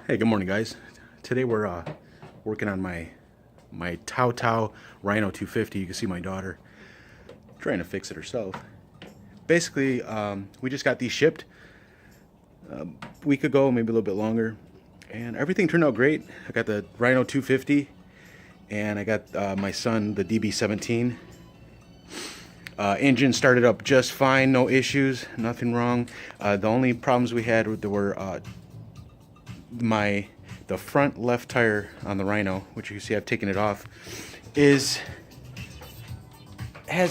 Hey, good morning, guys. Today we're working on my TaoTao Rhino 250. You can see my daughter trying to fix it herself. Basically, we just got these shipped a week ago, maybe a little bit longer, and everything turned out great. I got the Rhino 250, and I got my son the DB17. Engine started up just fine, no issues, nothing wrong. The only problems we had were the front left tire on the Rhino, which you can see I've taken it off, has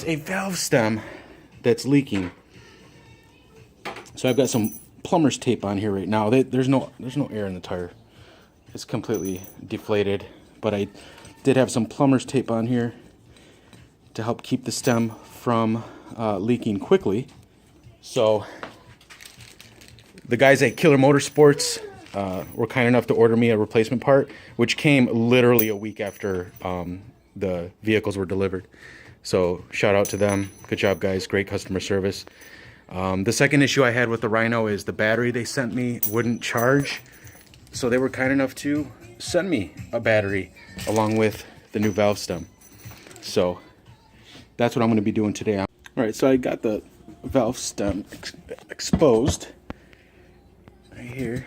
a valve stem that's leaking. So I've got some plumber's tape on here right now. There's no air in the tire. It's completely deflated, but I did have some plumber's tape on here to help keep the stem from leaking quickly. So the guys at Killer Motorsports were kind enough to order me a replacement part, which came literally a week after the vehicles were delivered. So shout out to them. Good job, guys. Great customer service. The second issue I had with the Rhino is the battery they sent me wouldn't charge. So they were kind enough to send me a battery along with the new valve stem. So that's what I'm going to be doing today. All right, so I got the valve stem exposed right here.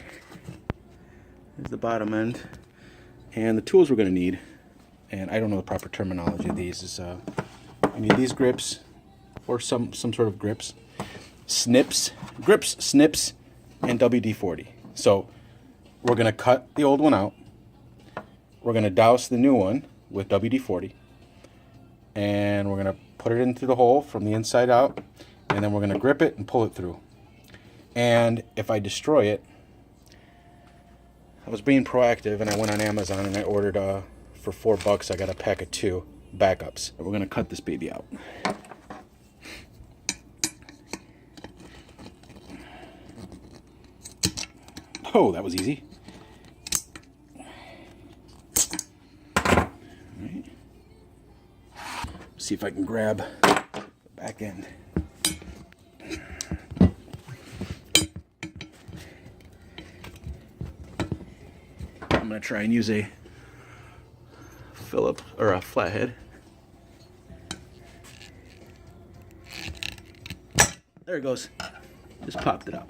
Here's the bottom end, and the tools we're going to need, and I don't know the proper terminology of these, is I need these grips, or some sort of grips, snips, and WD-40. So we're going to cut the old one out, we're going to douse the new one with WD-40, and we're going to put it into the hole from the inside out, and then we're going to grip it and pull it through. And if I destroy it, I was being proactive, and I went on Amazon and I ordered for $4. I got a pack of 2 backups. We're gonna cut this baby out. Oh, that was easy. All right. See if I can grab the back end. I'm going to try and use a Phillips or a flathead. There it goes. Just popped it out.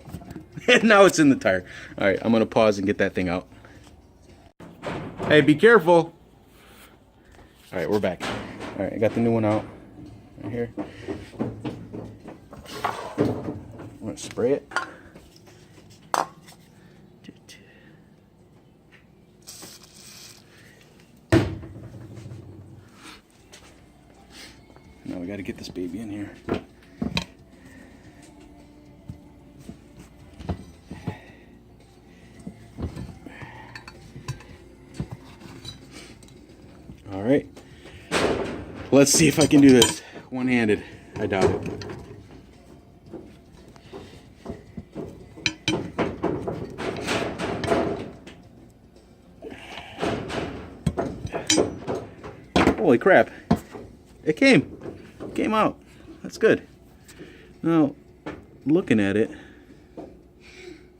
And now it's in the tire. All right, I'm going to pause and get that thing out. Hey, be careful. All right, we're back. All right, I got the new one out right here. I'm going to spray it. Now we got to get this baby in here. All right. Let's see if I can do this one-handed. I doubt it. Holy crap. It came out. That's good. Now, looking at it, it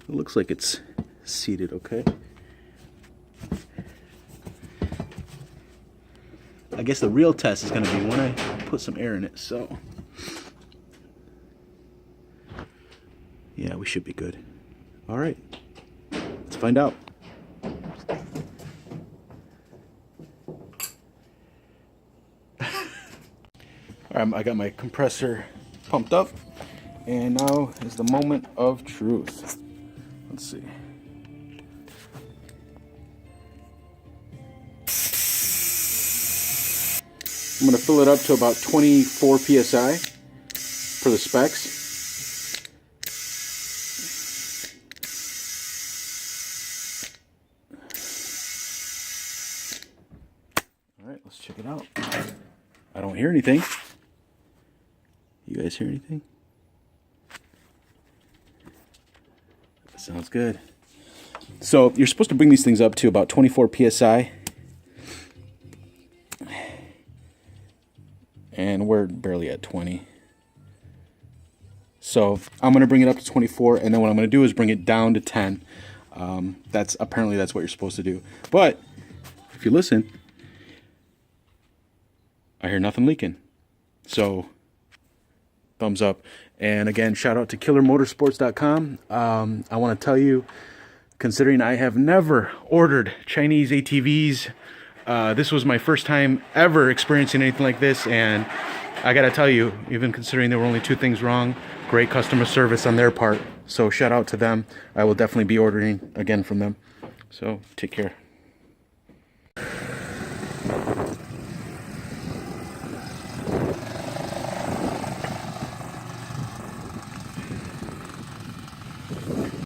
looks like it's seated okay. I guess the real test is going to be when I put some air in it. So, yeah, we should be good. All right, let's find out. I got my compressor pumped up, and now is the moment of truth. Let's see. I'm going to fill it up to about 24 psi for the specs. All right, let's check it out. I don't hear anything. You guys hear anything? That sounds good. So you're supposed to bring these things up to about 24 psi. And we're barely at 20. So I'm going to bring it up to 24, and then what I'm going to do is bring it down to 10. That's apparently that's what you're supposed to do. But if you listen, I hear nothing leaking. So thumbs up. And again, shout out to killermotorsports.com. I want to tell you, considering I have never ordered Chinese ATVs, this was my first time ever experiencing anything like this, and I gotta tell you, even considering there were only 2 things wrong, great customer service on their part. So shout out to them. I will definitely be ordering again from them. So take care.